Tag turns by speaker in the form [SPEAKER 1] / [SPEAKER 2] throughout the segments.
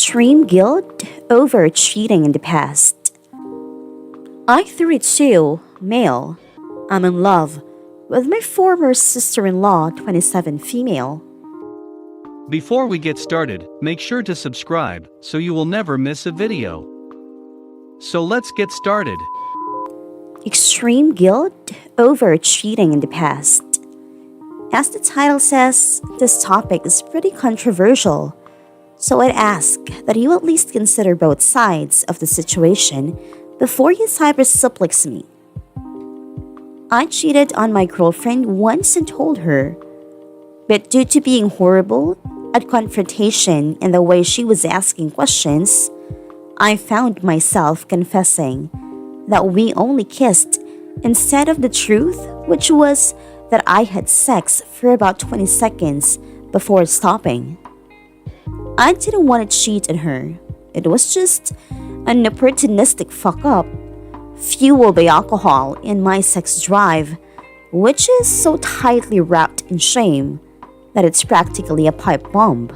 [SPEAKER 1] Extreme guilt over cheating in the past. I 32, male. I'm in love with my former sister-in-law, 27, female.
[SPEAKER 2] Before we get started, make sure to subscribe so you will never miss a video. So let's get started.
[SPEAKER 1] Extreme guilt over cheating in the past. As the title says, this topic is pretty controversial. So I'd ask that you at least consider both sides of the situation before you cybersuplex me. I cheated on my girlfriend once and told her, but due to being horrible at confrontation and the way she was asking questions, I found myself confessing that we only kissed instead of the truth, which was that I had sex for about 20 seconds before stopping. I didn't want to cheat on her. It was just an opportunistic fuck up, fueled by alcohol and my sex drive, which is so tightly wrapped in shame that it's practically a pipe bomb.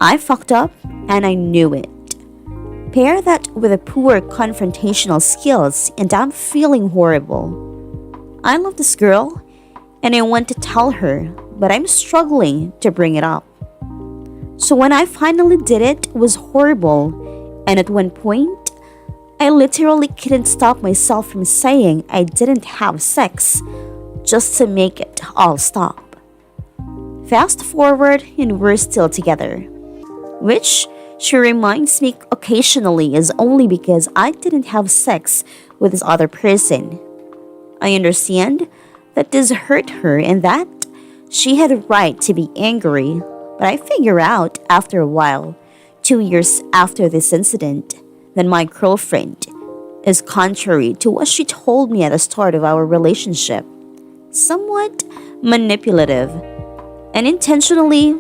[SPEAKER 1] I fucked up and I knew it. Pair that with a poor confrontational skills and I'm feeling horrible. I love this girl and I want to tell her, but I'm struggling to bring it up. So when I finally did it was horrible, and at one point, I literally couldn't stop myself from saying I didn't have sex just to make it all stop. Fast forward and we're still together, which she reminds me occasionally is only because I didn't have sex with this other person. I understand that this hurt her and that she had a right to be angry, but I figure out after a while, 2 years after this incident, that my girlfriend is contrary to what she told me at the start of our relationship, somewhat manipulative, and intentionally.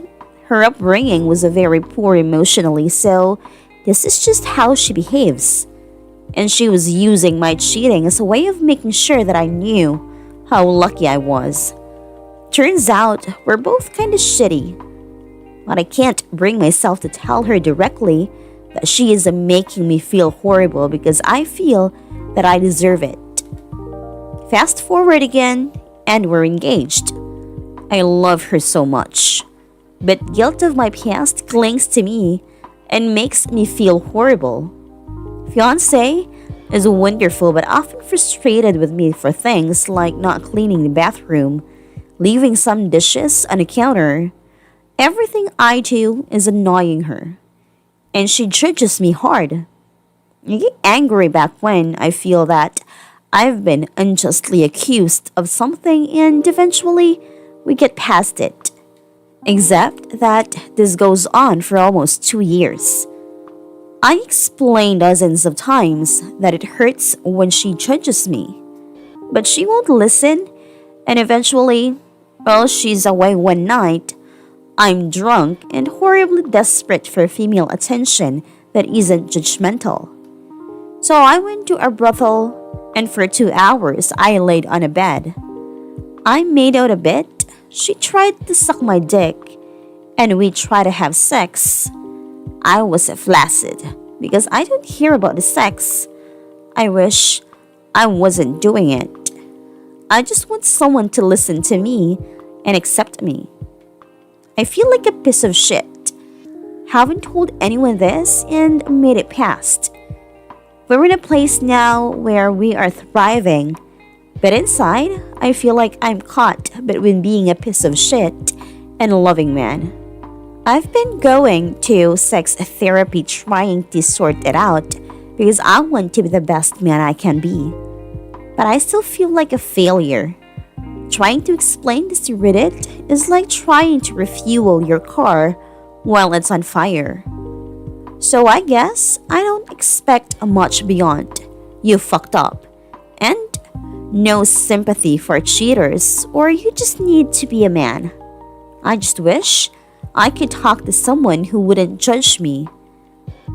[SPEAKER 1] Her upbringing was a very poor emotionally, so this is just how she behaves. And she was using my cheating as a way of making sure that I knew how lucky I was. Turns out we're both kind of shitty, but I can't bring myself to tell her directly that she is making me feel horrible because I feel that I deserve it. Fast forward again, and we're engaged. I love her so much. But guilt of my past clings to me and makes me feel horrible. Fiancé is wonderful but often frustrated with me for things like not cleaning the bathroom, leaving some dishes on the counter. Everything I do is annoying her, and she judges me hard. I get angry back when I feel that I've been unjustly accused of something and eventually we get past it. Except that this goes on for almost 2 years. I explain dozens of times that it hurts when she judges me, but she won't listen, and eventually, while she's away one night, I'm drunk and horribly desperate for female attention that isn't judgmental. So I went to a brothel, and for 2 hours I laid on a bed. I made out a bit. She tried to suck my dick, and we tried to have sex. I was flaccid because I don't hear about the sex. I wish I wasn't doing it. I just want someone to listen to me and accept me. I feel like a piece of shit. Haven't told anyone this and made it past. We're in a place now where we are thriving. But inside, I feel like I'm caught between being a piece of shit and a loving man. I've been going to sex therapy trying to sort it out because I want to be the best man I can be. But I still feel like a failure. Trying to explain this to Reddit is like trying to refuel your car while it's on fire. So I guess I don't expect much beyond "you fucked up" and no sympathy for cheaters, or you just need to be a man. I just wish I could talk to someone who wouldn't judge me,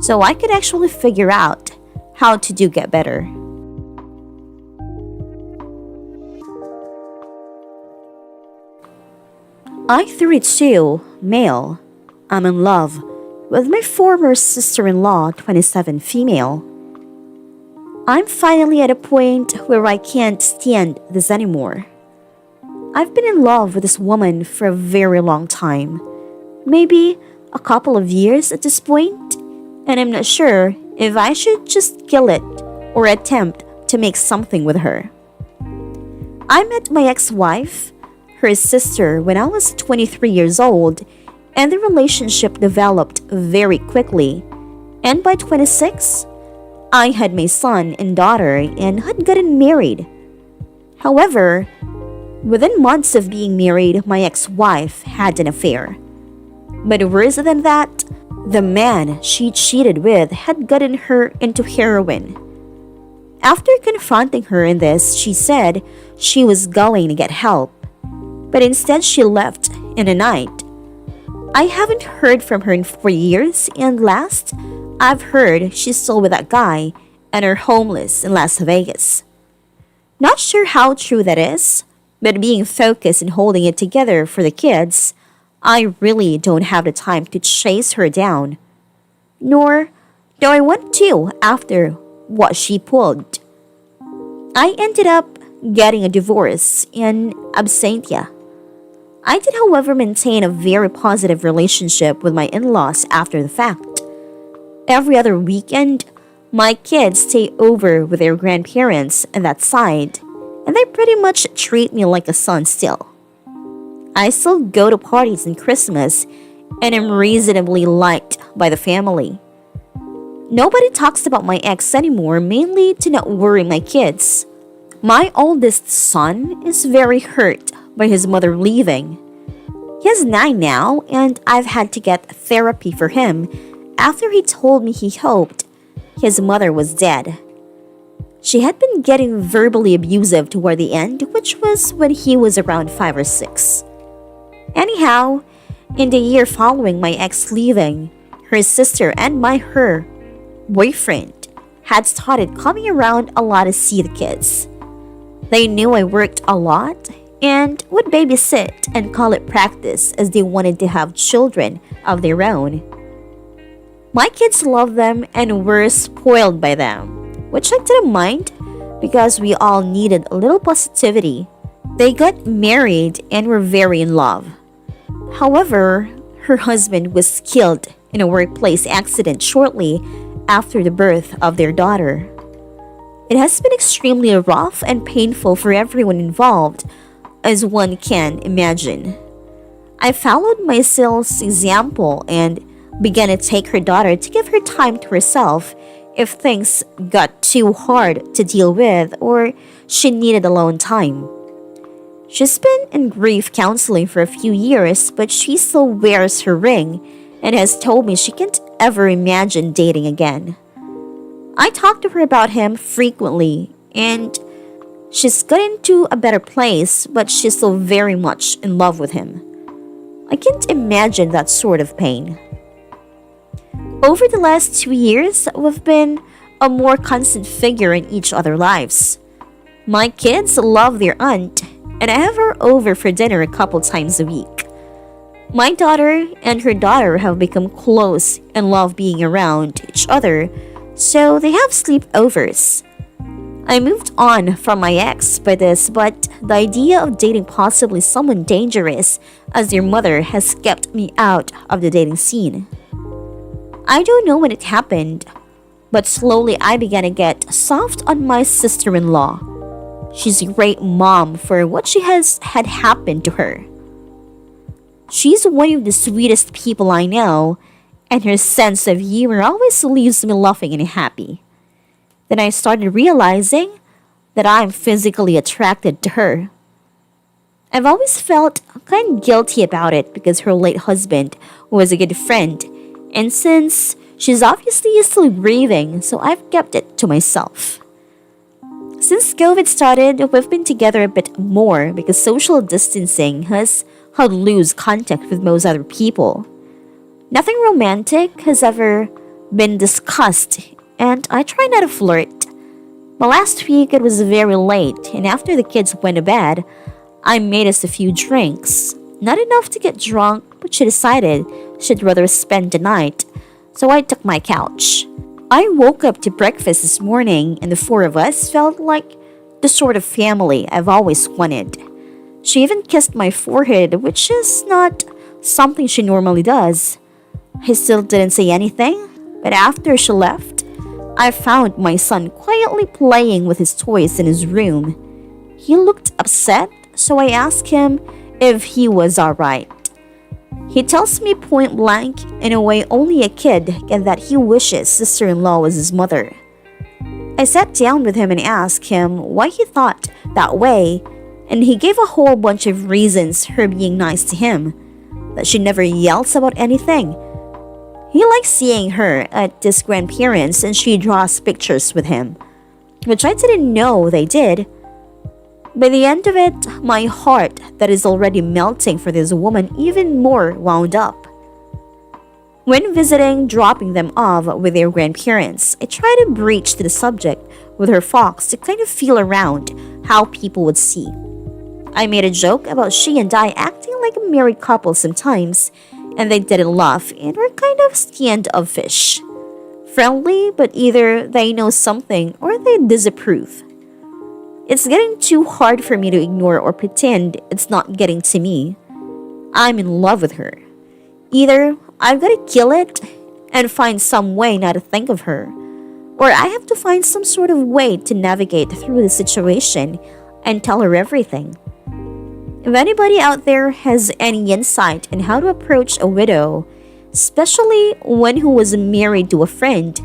[SPEAKER 1] so I could actually figure out how to get better. I 32, male. I'm in love with my former sister-in-law, 27 female. I'm finally at a point where I can't stand this anymore. I've been in love with this woman for a very long time, maybe a couple of years at this point, and I'm not sure if I should just kill it or attempt to make something with her. I met my ex-wife, her sister, when I was 23 years old, and the relationship developed very quickly. And by 26, I had my son and daughter and had gotten married. However, within months of being married, my ex-wife had an affair. But worse than that, the man she cheated with had gotten her into heroin. After confronting her in this, she said she was going to get help, but instead she left in a night. I haven't heard from her in 4 years, and last I've heard she's still with that guy and are homeless in Las Vegas. Not sure how true that is, but being focused and holding it together for the kids, I really don't have the time to chase her down. Nor do I want to after what she pulled. I ended up getting a divorce in absentia. I did, however, maintain a very positive relationship with my in-laws after the fact. Every other weekend, my kids stay over with their grandparents on that side, and they pretty much treat me like a son still. I still go to parties and Christmas, and am reasonably liked by the family. Nobody talks about my ex anymore, mainly to not worry my kids. My oldest son is very hurt by his mother leaving. He's 9 now, and I've had to get therapy for him after he told me he hoped his mother was dead. She had been getting verbally abusive toward the end, which was when he was around 5 or 6. Anyhow, in the year following my ex leaving, her sister and her boyfriend had started coming around a lot to see the kids. They knew I worked a lot and would babysit and call it practice as they wanted to have children of their own. My kids loved them and were spoiled by them, which I didn't mind because we all needed a little positivity. They got married and were very in love. However, her husband was killed in a workplace accident shortly after the birth of their daughter. It has been extremely rough and painful for everyone involved, as one can imagine. I followed my Sil's example and began to take her daughter to give her time to herself if things got too hard to deal with or she needed alone time. She's been in grief counseling for a few years, but she still wears her ring and has told me she can't ever imagine dating again. I talk to her about him frequently, and she's gotten to a better place, but she's still very much in love with him. I can't imagine that sort of pain. Over the last 2 years, we've been a more constant figure in each other's lives. My kids love their aunt, and I have her over for dinner a couple times a week. My daughter and her daughter have become close and love being around each other, so they have sleepovers. I moved on from my ex by this, but the idea of dating possibly someone dangerous as their mother has kept me out of the dating scene. I don't know when it happened, but slowly I began to get soft on my sister-in-law. She's a great mom for what had happened to her. She's one of the sweetest people I know, and her sense of humor always leaves me laughing and happy. Then I started realizing that I'm physically attracted to her. I've always felt kind of guilty about it because her late husband was a good friend, and since she's obviously still grieving, so I've kept it to myself. Since COVID started, we've been together a bit more because social distancing has had lose contact with most other people. Nothing romantic has ever been discussed, and I try not to flirt. But last week it was very late, and after the kids went to bed, I made us a few drinks. Not enough to get drunk, but she decided she'd rather spend the night, so I took my couch. I woke up to breakfast this morning, and the four of us felt like the sort of family I've always wanted. She even kissed my forehead, which is not something she normally does. I still didn't say anything, but after she left, I found my son quietly playing with his toys in his room. He looked upset, so I asked him if he was alright. He tells me point blank, in a way only a kid can, that he wishes sister-in-law was his mother. I sat down with him and asked him why he thought that way, and he gave a whole bunch of reasons her being nice to him, that she never yells about anything. He likes seeing her at his grandparents and she draws pictures with him, which I didn't know they did. By the end of it, my heart that is already melting for this woman even more wound up. When visiting, dropping them off with their grandparents, I try to breach to the subject with her fox to kind of feel around how people would see. I made a joke about she and I acting like a married couple sometimes, and they didn't laugh and were kind of standoffish. Friendly, but either they know something or they disapprove. It's getting too hard for me to ignore or pretend it's not getting to me. I'm in love with her. Either I've got to kill it and find some way not to think of her, or I have to find some sort of way to navigate through the situation and tell her everything. If anybody out there has any insight on how to approach a widow, especially one who was married to a friend,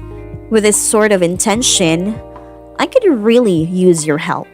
[SPEAKER 1] with this sort of intention, I could really use your help.